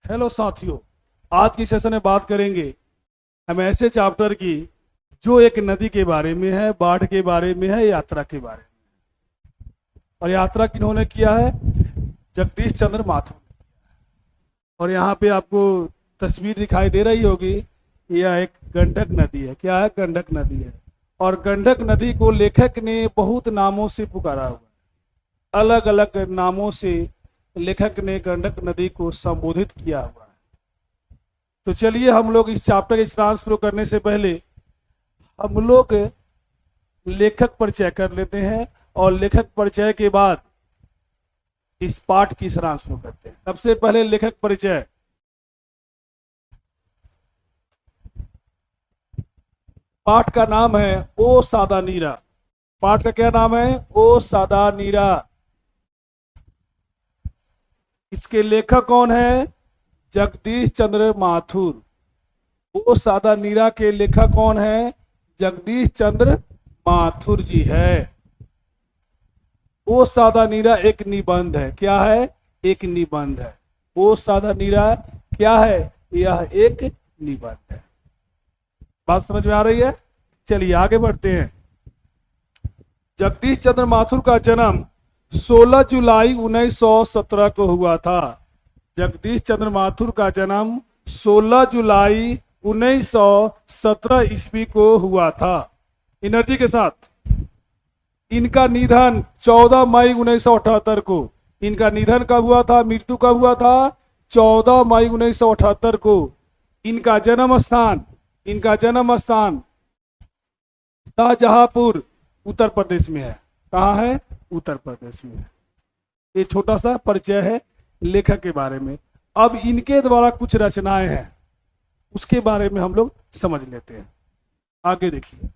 Hello साथियों, आज की सेशन में बात करेंगे हम ऐसे चैप्टर की जो एक नदी के बारे में है, बाढ़ के बारे में है, यात्रा के बारे में। और यात्रा किन्होंने किया है? जगदीश चंद्र माथुर। और यहाँ पे आपको तस्वीर दिखाई दे रही होगी, यह एक गंडक नदी है। क्या है? गंडक नदी है। और गंडक नदी को लेखक ने बहुत नामों से पुकारा हुआ है। अलग अलग नामों से लेखक ने गंडक नदी को संबोधित किया हुआ है। तो चलिए हम लोग इस चैप्टर के सारांश शुरू करने से पहले हम लोग लेखक परिचय कर लेते हैं, और लेखक परिचय के बाद इस पाठ की सारांश शुरू करते हैं। सबसे पहले लेखक परिचय। पाठ का नाम है ओ सादा नीरा। पाठ का क्या नाम है? ओ सादा नीरा। इसके लेखक कौन है? जगदीश चंद्र माथुर। ओ सादा नीरा के लेखक कौन है? जगदीश चंद्र माथुर जी है। ओ सादा नीरा एक निबंध है। क्या है? एक निबंध है। ओ सादा नीरा क्या है? यह एक निबंध है। बात समझ में आ रही है? चलिए आगे बढ़ते हैं। जगदीश चंद्र माथुर का जन्म 16 जुलाई 1917 को हुआ था। जगदीश चंद्र माथुर का जन्म 16 जुलाई 1917 ईस्वी को हुआ था। एनर्जी के साथ। इनका निधन 14 मई 1978 को। इनका निधन कब हुआ था? मृत्यु कब हुआ था? 14 मई 1978 को। इनका जन्म स्थान शाहजहांपुर उत्तर प्रदेश में है। कहाँ है? उत्तर प्रदेश में है। ये छोटा सा परिचय है लेखक के बारे में। अब इनके द्वारा कुछ रचनाएं हैं, उसके बारे में हम लोग समझ लेते हैं। आगे देखिए।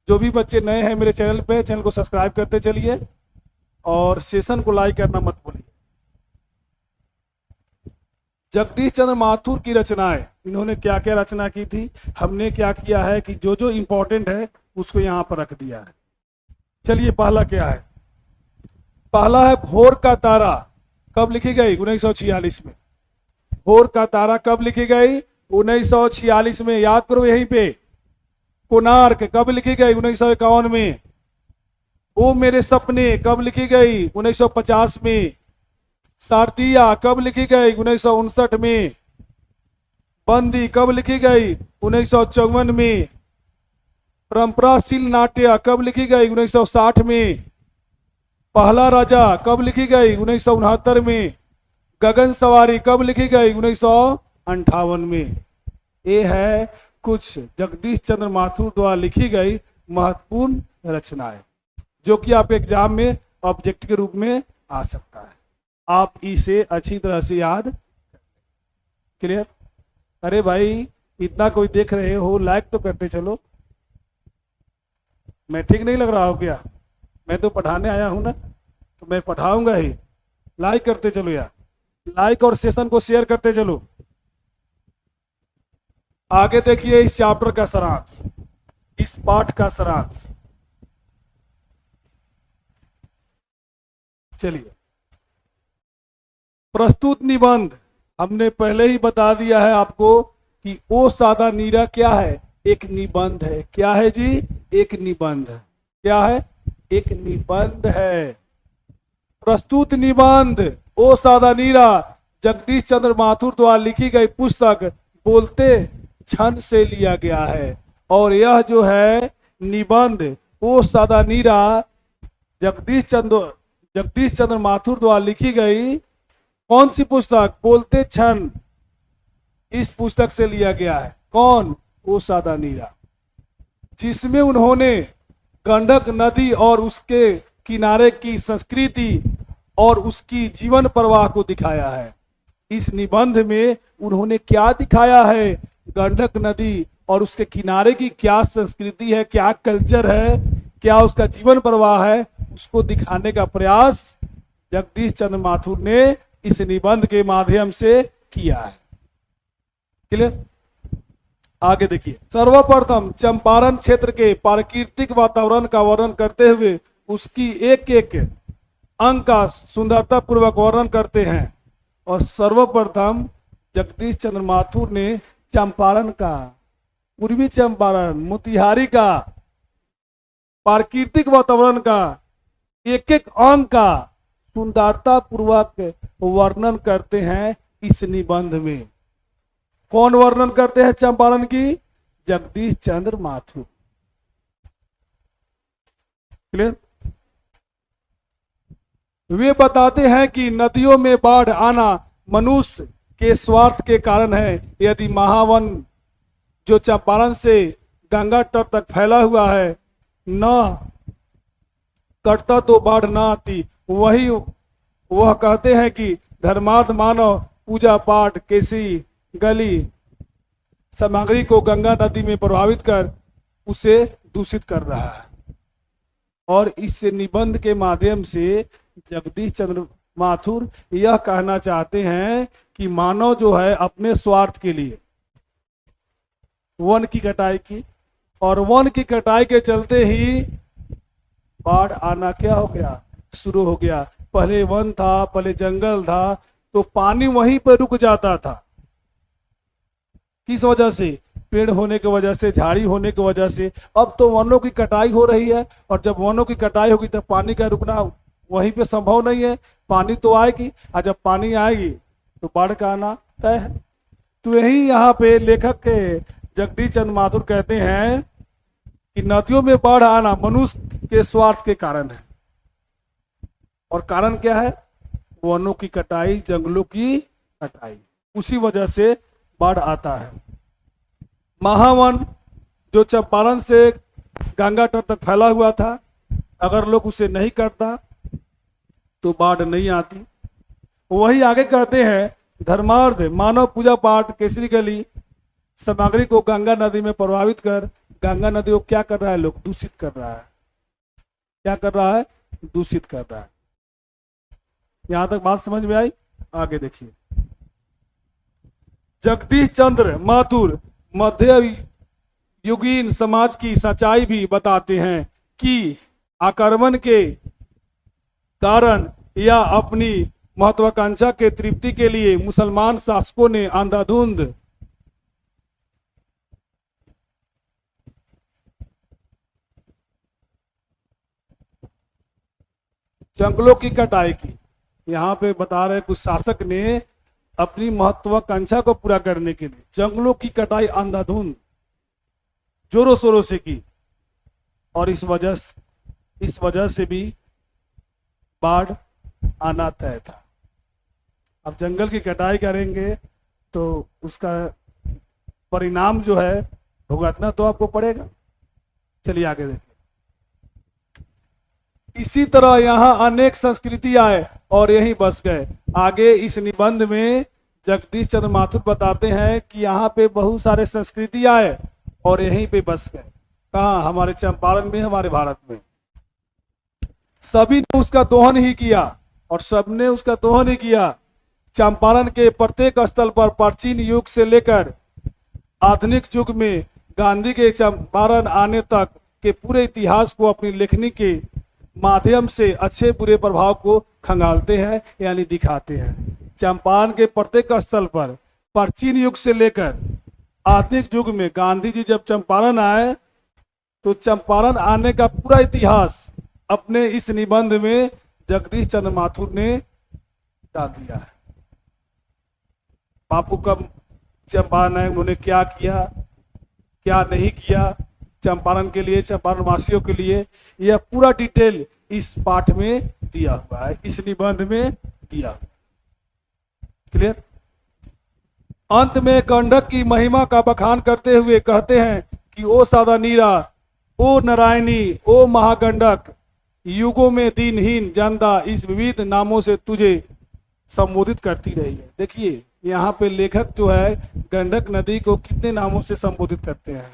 जो भी बच्चे नए हैं मेरे चैनल पे, चैनल को सब्सक्राइब करते चलिए और सेशन को लाइक करना मत भूलिए। जगदीश चंद्र माथुर की रचनाएं, इन्होंने क्या क्या रचना की थी, हमने क्या किया है कि जो जो इंपॉर्टेंट है उसको यहाँ पर रख दिया है। चलिए पहला क्या है? पहला है भोर का तारा। कब लिखी गई? 1946 में। भोर का तारा कब लिखी गई? 1946 में। याद करो यहीं पे। कोणार्क कब लिखी गई? 1951 में। ओ मेरे सपने कब लिखी गई? 1950 में। शारदिया कब लिखी गई? 1959 में। बंदी कब लिखी गई? 1954 में। परंपराशील नाट्य कब लिखी गई? 1960 में। पहला राजा कब लिखी गई? 1969 में। गगन सवारी कब लिखी गई? 1958 में। ये है कुछ जगदीश चंद्र माथुर द्वारा लिखी गई महत्वपूर्ण रचनाएं, जो कि आप एग्जाम में ऑब्जेक्ट के रूप में आ सकता है। आप इसे अच्छी तरह से याद। क्लियर? अरे भाई, इतना कोई देख रहे हो, लाइक तो करते चलो। मैं ठीक नहीं लग रहा हूं क्या? मैं तो पढ़ाने आया हूं ना, तो मैं पढ़ाऊंगा ही। लाइक करते चलो यार, लाइक और सेशन को शेयर करते चलो। आगे देखिए इस चैप्टर का सारांश, इस पाठ का सारांश। चलिए, प्रस्तुत निबंध हमने पहले ही बता दिया है आपको कि ओ सादा नीरा क्या है? एक निबंध है। क्या है जी? एक निबंध है। क्या है? एक निबंध है। प्रस्तुत निबंध ओ सादा नीरा जगदीश चंद्र माथुर द्वारा लिखी गई पुस्तक बोलते छंद से लिया गया है। और यह जो है निबंध ओ सादा नीरा जगदीश चंद्र माथुर द्वारा लिखी गई कौन सी पुस्तक? बोलते छंद। इस पुस्तक से लिया गया है। कौन? ओ सादा नीरा, जिसमें उन्होंने गंडक नदी और उसके किनारे की संस्कृति और उसकी जीवन प्रवाह को दिखाया है। इस निबंध में उन्होंने क्या दिखाया है? गंडक नदी और उसके किनारे की क्या संस्कृति है, क्या कल्चर है, क्या उसका जीवन प्रवाह है, उसको दिखाने का प्रयास जगदीश चंद्र माथुर ने इस निबंध के माध्यम से किया है। क्लियर? आगे देखिए। सर्वप्रथम चंपारण क्षेत्र के प्राकृतिक वातावरण का वर्णन करते हुए उसकी एक एक अंग का सुंदरता पूर्वक वर्णन करते हैं। और सर्वप्रथम जगदीश चंद्र माथुर ने चंपारण का, पूर्वी चंपारण, मोतिहारी का प्राकृतिक वातावरण का एक एक अंग का सुंदरता पूर्वक वर्णन करते हैं इस निबंध में। कौन वर्णन करते हैं चंपारण की? जगदीश चंद्र माथुर। क्लियर? वे बताते हैं कि नदियों में बाढ़ आना मनुष्य के स्वार्थ के कारण है। यदि महावन जो चंपारण से गंगा तट तक फैला हुआ है न कटता तो बाढ़ ना आती। वह कहते हैं कि धर्मार्थ मानव पूजा पाठ कृषि गली सामग्री को गंगा नदी में प्रभावित कर उसे दूषित कर रहा है। और इस निबंध के माध्यम से जगदीश चंद्र माथुर यह कहना चाहते हैं कि मानव जो है अपने स्वार्थ के लिए वन की कटाई की, और वन की कटाई के चलते ही बाढ़ आना क्या हो गया? शुरू हो गया। पहले वन था, पहले जंगल था, तो पानी वहीं पर रुक जाता था। किस वजह से? पेड़ होने की वजह से, झाड़ी होने की वजह से। अब तो वनों की कटाई हो रही है, और जब वनों की कटाई होगी तब पानी का रुकना वहीं पे संभव नहीं है। पानी तो आएगी, और जब पानी आएगी तो बाढ़ का आना तय है। तो यही यहाँ पे लेखक के जगदीश चंद्र माथुर कहते हैं कि नदियों में बाढ़ आना मनुष्य के स्वार्थ के कारण है। और कारण क्या है? वनों की कटाई, जंगलों की कटाई, उसी वजह से बाढ़ आता है। महावन जो चंपारण से गंगा तट तक फैला हुआ था, अगर लोग उसे नहीं करता तो बाढ़ नहीं आती। वही आगे कहते हैं धर्मार्थ मानव पूजा पाठ केसरी गली सामग्री को गंगा नदी में प्रभावित कर गंगा नदी को क्या कर रहा है? लोग दूषित कर रहा है। क्या कर रहा है? दूषित कर रहा है। यहां तक बात समझ में आई? आगे देखिए। जगदीश चंद्र माथुर मध्य युगीन समाज की सच्चाई भी बताते हैं कि आक्रमण के कारण या अपनी महत्वाकांक्षा के तृप्ति के लिए मुसलमान शासकों ने अंधाधुंध जंगलों की कटाई की। यहाँ पे बता रहे कुछ शासक ने अपनी महत्वाकांक्षा को पूरा करने के लिए जंगलों की कटाई अंधाधुंध जोरों शोरों से की, और इस वजह से भी बाढ़ आना तय था। अब जंगल की कटाई करेंगे तो उसका परिणाम जो है भुगतना तो आपको पड़ेगा। चलिए आगे देखिए। इसी तरह यहाँ अनेक संस्कृति आए और यहीं बस गए। आगे इस निबंध में जगदीश चंद्र माथुर बताते हैं कि यहाँ पे बहुत सारे संस्कृति आए और यहीं पे बस गए। कहाँ? हमारे चंपारण में, हमारे भारत में। सभी ने उसका दोहन ही किया, और सबने उसका दोहन ही किया। चंपारण के प्रत्येक स्थल पर प्राचीन युग से लेकर आधुनिक युग में गांधी के चंपारण आने तक के पूरे इतिहास को अपनी लेखनी के माध्यम से अच्छे बुरे प्रभाव को खंगालते हैं, यानी दिखाते हैं। चंपारण के प्रत्येक स्थल पर प्राचीन युग से लेकर आधुनिक युग में गांधी जी जब चंपारण आए तो चंपारण आने का पूरा इतिहास अपने इस निबंध में जगदीश चंद्र माथुर ने डाल दिया है। बापू कब चंपारण आए, उन्होंने क्या किया, क्या नहीं किया चंपारण के लिए, चंपारण वासियों के लिए, यह पूरा डिटेल इस पाठ में दिया हुआ है, इस निबंध में दिया हुआ। क्लियर? अंत में गंडक की महिमा का बखान करते हुए कहते हैं कि ओ सादा नीरा, ओ नारायणी, ओ महागंडक, युगों में दीनहीन जनता इस विविध नामों से तुझे संबोधित करती रही है। देखिए यहाँ पे लेखक जो है गंडक नदी को कितने नामों से संबोधित करते हैं।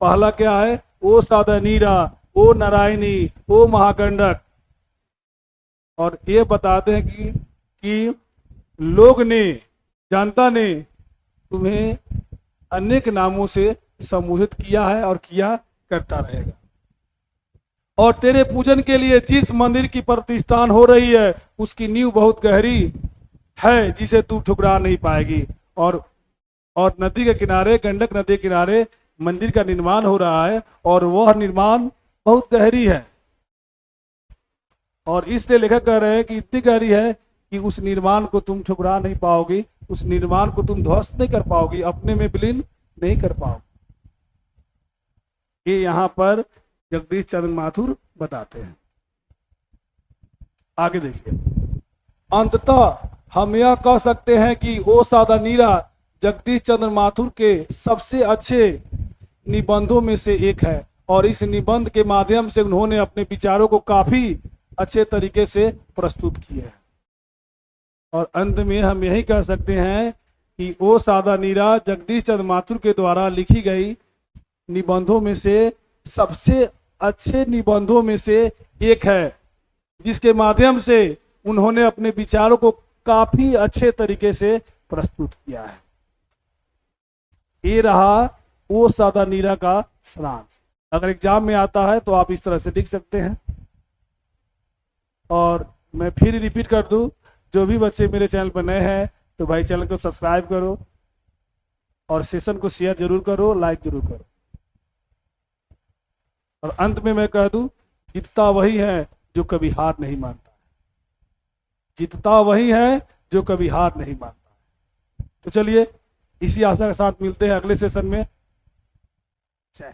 पहला क्या है? ओ सादा नीरा, ओ नारायणी, ओ महागंडक। और ये बताते हैं कि लोग ने, जनता ने तुम्हें अनेक नामों से संबोधित किया है और किया करता रहेगा। और तेरे पूजन के लिए जिस मंदिर की प्रतिष्ठान हो रही है उसकी नींव बहुत गहरी है जिसे तू ठुकरा नहीं पाएगी। और नदी के किनारे, गंडक नदी के किनारे मंदिर का निर्माण हो रहा है और वह निर्माण बहुत गहरी है। और इसलिए लेखक कह रहे हैं कि इतनी गहरी है कि उस निर्माण को तुम ठुकरा नहीं पाओगे, उस निर्माण को तुम ध्वस्त नहीं कर पाओगे, अपने में विलीन नहीं कर पाओगे। ये यहां पर जगदीश चंद्र माथुर बताते हैं। आगे देखिए, अंततः हम यह कह सकते हैं कि ओ सादा नीरा जगदीश चंद्र माथुर के सबसे अच्छे निबंधों में से एक है और इस निबंध के माध्यम से उन्होंने अपने विचारों को काफी अच्छे तरीके से प्रस्तुत किया है। और अंत में हम यही कह सकते हैं कि ओ सादा नीरा जगदीश चंद्र माथुर के द्वारा लिखी गई निबंधों में से सबसे अच्छे निबंधों में से एक है, जिसके माध्यम से उन्होंने अपने विचारों को काफी अच्छे तरीके से प्रस्तुत किया है। ये रहा ओ सादा नीरा का सारांश। अगर एग्जाम में आता है तो आप इस तरह से लिख सकते हैं। और मैं फिर रिपीट कर दूं, जो भी बच्चे मेरे चैनल पर नए हैं तो भाई चैनल को सब्सक्राइब करो और सेशन को शेयर जरूर करो, लाइक जरूर करो। और अंत में मैं कह दूं, जीतता वही है जो कभी हार नहीं मानता, जीतता वही है जो कभी हार नहीं मानता। तो चलिए इसी आशा के साथ मिलते हैं अगले सेशन में। जय